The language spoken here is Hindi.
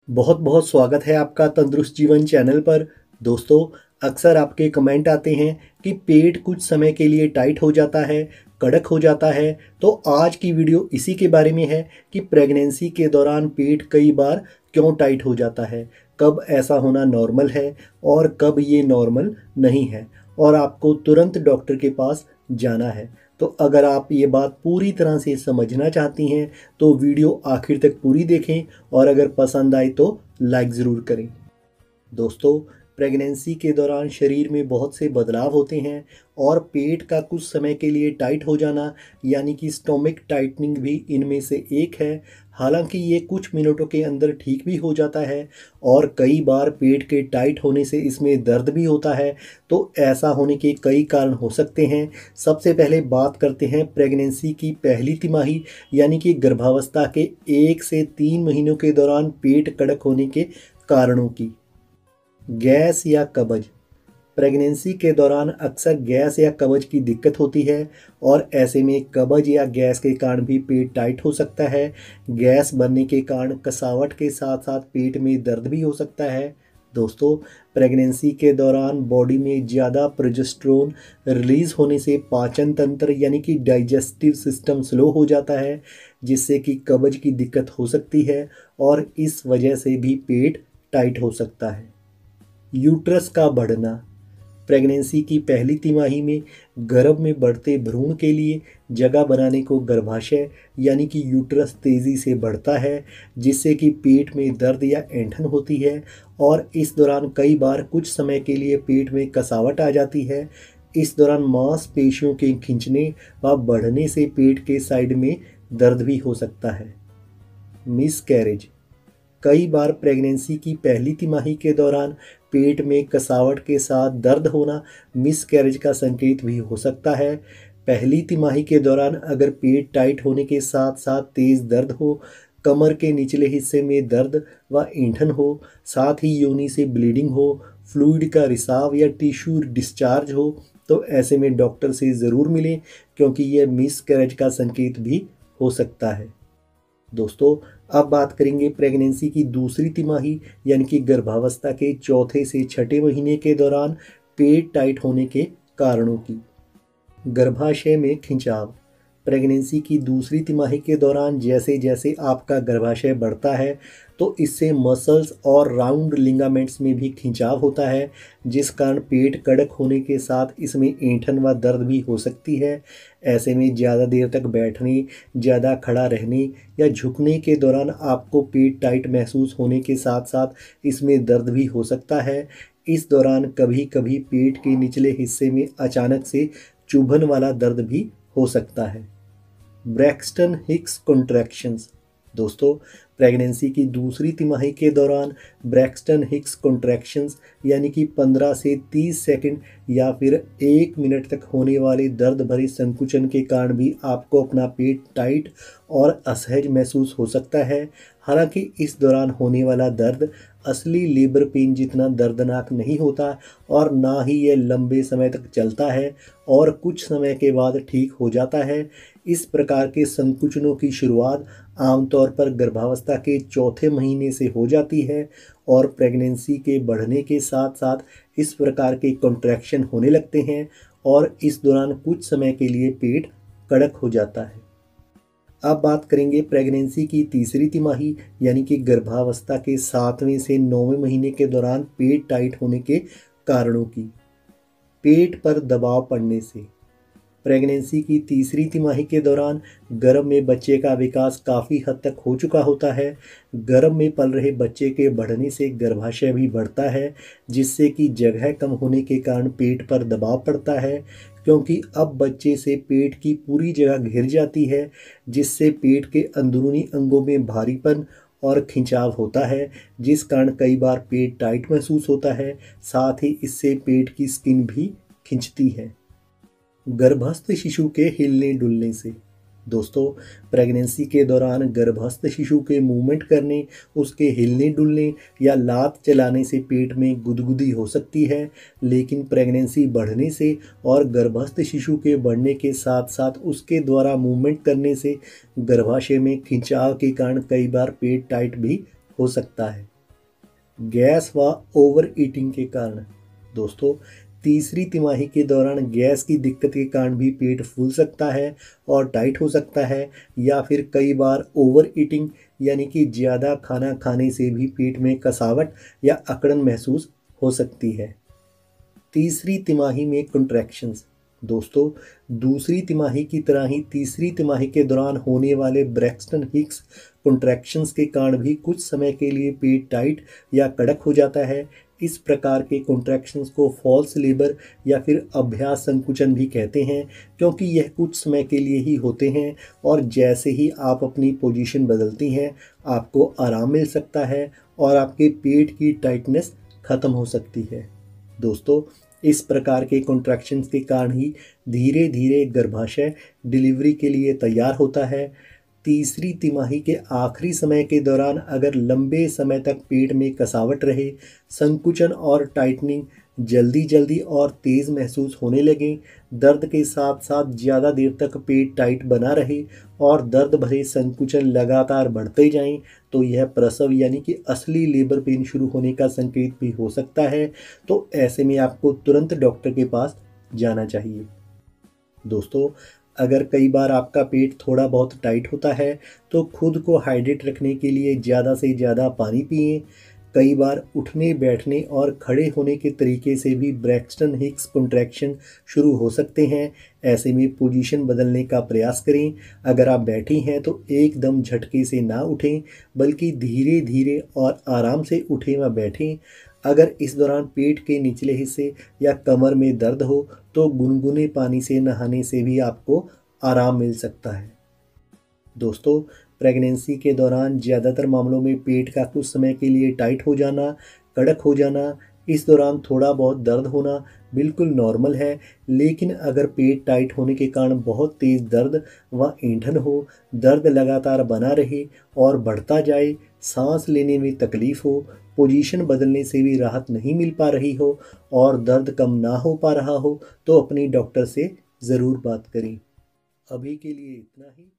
बहुत बहुत स्वागत है आपका तंदुरुस्त जीवन चैनल पर। दोस्तों, अक्सर आपके कमेंट आते हैं कि पेट कुछ समय के लिए टाइट हो जाता है, कड़क हो जाता है। तो आज की वीडियो इसी के बारे में है कि प्रेगनेंसी के दौरान पेट कई बार क्यों टाइट हो जाता है, कब ऐसा होना नॉर्मल है और कब ये नॉर्मल नहीं है, और आपको तुरंत डॉक्टर के पास जाना है। तो अगर आप ये बात पूरी तरह से समझना चाहती हैं तो वीडियो आखिर तक पूरी देखें, और अगर पसंद आए तो लाइक ज़रूर करें। दोस्तों, प्रेगनेंसी के दौरान शरीर में बहुत से बदलाव होते हैं और पेट का कुछ समय के लिए टाइट हो जाना यानी कि स्टोमिक टाइटनिंग भी इनमें से एक है। हालांकि ये कुछ मिनटों के अंदर ठीक भी हो जाता है और कई बार पेट के टाइट होने से इसमें दर्द भी होता है। तो ऐसा होने के कई कारण हो सकते हैं। सबसे पहले बात करते हैं प्रेगनेंसी की पहली तिमाही यानी कि गर्भावस्था के 1 से 3 महीनों के दौरान पेट कड़क होने के कारणों की। गैस या कब्ज। प्रेगनेंसी के दौरान अक्सर गैस या कब्ज की दिक्कत होती है और ऐसे में कब्ज या गैस के कारण भी पेट टाइट हो सकता है। गैस बनने के कारण कसावट के साथ साथ पेट में दर्द भी हो सकता है। दोस्तों, प्रेगनेंसी के दौरान बॉडी में ज़्यादा प्रोजेस्टेरोन रिलीज़ होने से पाचन तंत्र यानी कि डाइजेस्टिव सिस्टम स्लो हो जाता है, जिससे कि कब्ज की दिक्कत हो सकती है और इस वजह से भी पेट टाइट हो सकता है। यूट्रस का बढ़ना। प्रेगनेंसी की पहली तिमाही में गर्भ में बढ़ते भ्रूण के लिए जगह बनाने को गर्भाशय यानी कि यूट्रस तेज़ी से बढ़ता है, जिससे कि पेट में दर्द या ऐंठन होती है और इस दौरान कई बार कुछ समय के लिए पेट में कसावट आ जाती है। इस दौरान मांसपेशियों के खींचने व बढ़ने से पेट के साइड में दर्द भी हो सकता है। मिसकैरेज। कई बार प्रेगनेंसी की पहली तिमाही के दौरान पेट में कसावट के साथ दर्द होना मिसकैरेज का संकेत भी हो सकता है। पहली तिमाही के दौरान अगर पेट टाइट होने के साथ साथ तेज़ दर्द हो, कमर के निचले हिस्से में दर्द व ऐंठन हो, साथ ही योनि से ब्लीडिंग हो, फ्लूइड का रिसाव या टिश्यू डिस्चार्ज हो, तो ऐसे में डॉक्टर से ज़रूर मिलें, क्योंकि यह मिसकैरेज का संकेत भी हो सकता है। दोस्तों, अब बात करेंगे प्रेगनेंसी की दूसरी तिमाही यानी कि गर्भावस्था के चौथे से छठे महीने के दौरान पेट टाइट होने के कारणों की। गर्भाशय में खिंचाव। प्रेगनेंसी की दूसरी तिमाही के दौरान जैसे जैसे आपका गर्भाशय बढ़ता है तो इससे मसल्स और राउंड लिगामेंट्स में भी खिंचाव होता है, जिस कारण पेट कड़क होने के साथ इसमें ऐंठन व दर्द भी हो सकती है। ऐसे में ज़्यादा देर तक बैठने, ज़्यादा खड़ा रहने या झुकने के दौरान आपको पेट टाइट महसूस होने के साथ साथ इसमें दर्द भी हो सकता है। इस दौरान कभी कभी पेट के निचले हिस्से में अचानक से चुभन वाला दर्द भी हो सकता है। Braxton Hicks contractions. दोस्तों, प्रेगनेंसी की दूसरी तिमाही के दौरान ब्रैक्सटन हिक्स कॉन्ट्रैक्शंस यानी कि 15 से 30 सेकंड या फिर 1 मिनट तक होने वाले दर्द भरे संकुचन के कारण भी आपको अपना पेट टाइट और असहज महसूस हो सकता है। हालांकि इस दौरान होने वाला दर्द असली लेबर पेन जितना दर्दनाक नहीं होता और ना ही यह लंबे समय तक चलता है और कुछ समय के बाद ठीक हो जाता है। इस प्रकार के संकुचनों की शुरुआत आमतौर पर गर्भावस्था के चौथे महीने से हो जाती है और प्रेगनेंसी के बढ़ने के साथ साथ इस प्रकार के कॉन्ट्रैक्शन होने लगते हैं और इस दौरान कुछ समय के लिए पेट कड़क हो जाता है। अब बात करेंगे प्रेगनेंसी की तीसरी तिमाही यानी कि गर्भावस्था के 7वें से 9वें महीने के दौरान पेट टाइट होने के कारणों की। पेट पर दबाव पड़ने से। प्रेगनेंसी की तीसरी तिमाही के दौरान गर्भ में बच्चे का विकास काफ़ी हद तक हो चुका होता है। गर्भ में पल रहे बच्चे के बढ़ने से गर्भाशय भी बढ़ता है, जिससे कि जगह कम होने के कारण पेट पर दबाव पड़ता है, क्योंकि अब बच्चे से पेट की पूरी जगह घिर जाती है, जिससे पेट के अंदरूनी अंगों में भारीपन और खिंचाव होता है, जिस कारण कई बार पेट टाइट महसूस होता है। साथ ही इससे पेट की स्किन भी खिंचती है। गर्भस्थ शिशु के हिलने डुलने से। दोस्तों, प्रेगनेंसी के दौरान गर्भस्थ शिशु के मूवमेंट करने, उसके हिलने डुलने या लात चलाने से पेट में गुदगुदी हो सकती है, लेकिन प्रेगनेंसी बढ़ने से और गर्भस्थ शिशु के बढ़ने के साथ साथ उसके द्वारा मूवमेंट करने से गर्भाशय में खिंचाव के कारण कई बार पेट टाइट भी हो सकता है। गैस व ओवर ईटिंग के कारण। दोस्तों, तीसरी तिमाही के दौरान गैस की दिक्कत के कारण भी पेट फूल सकता है और टाइट हो सकता है, या फिर कई बार ओवर ईटिंग यानी कि ज़्यादा खाना खाने से भी पेट में कसावट या अकड़न महसूस हो सकती है। तीसरी तिमाही में कॉन्ट्रैक्शंस। दोस्तों, दूसरी तिमाही की तरह ही तीसरी तिमाही के दौरान होने वाले ब्रैक्सटन हिक्स कॉन्ट्रैक्शंस के कारण भी कुछ समय के लिए पेट टाइट या कड़क हो जाता है। इस प्रकार के कॉन्ट्रैक्शंस को फॉल्स लेबर या फिर अभ्यास संकुचन भी कहते हैं, क्योंकि यह कुछ समय के लिए ही होते हैं और जैसे ही आप अपनी पोजीशन बदलती हैं आपको आराम मिल सकता है और आपके पेट की टाइटनेस ख़त्म हो सकती है। दोस्तों, इस प्रकार के कॉन्ट्रैक्शंस के कारण ही धीरे धीरे गर्भाशय डिलीवरी के लिए तैयार होता है। तीसरी तिमाही के आखिरी समय के दौरान अगर लंबे समय तक पेट में कसावट रहे, संकुचन और टाइटनिंग जल्दी जल्दी और तेज़ महसूस होने लगे, दर्द के साथ साथ ज़्यादा देर तक पेट टाइट बना रहे और दर्द भरे संकुचन लगातार बढ़ते जाएं, तो यह प्रसव यानी कि असली लेबर पेन शुरू होने का संकेत भी हो सकता है। तो ऐसे में आपको तुरंत डॉक्टर के पास जाना चाहिए। दोस्तों, अगर कई बार आपका पेट थोड़ा बहुत टाइट होता है तो खुद को हाइड्रेट रखने के लिए ज़्यादा से ज़्यादा पानी पिएं। कई बार उठने बैठने और खड़े होने के तरीके से भी ब्रैक्सटन हिक्स कॉन्ट्रैक्शन शुरू हो सकते हैं। ऐसे में पोजीशन बदलने का प्रयास करें। अगर आप बैठी हैं तो एकदम झटके से ना उठें, बल्कि धीरे धीरे और आराम से उठें व बैठें। अगर इस दौरान पेट के निचले हिस्से या कमर में दर्द हो तो गुनगुने पानी से नहाने से भी आपको आराम मिल सकता है। दोस्तों, प्रेगनेंसी के दौरान ज़्यादातर मामलों में पेट का कुछ समय के लिए टाइट हो जाना, कड़क हो जाना, इस दौरान थोड़ा बहुत दर्द होना बिल्कुल नॉर्मल है। लेकिन अगर पेट टाइट होने के कारण बहुत तेज़ दर्द व ऐंठन हो, दर्द लगातार बना रहे और बढ़ता जाए, सांस लेने में तकलीफ़ हो, पोजीशन बदलने से भी राहत नहीं मिल पा रही हो और दर्द कम ना हो पा रहा हो, तो अपनी डॉक्टर से ज़रूर बात करें। अभी के लिए इतना ही।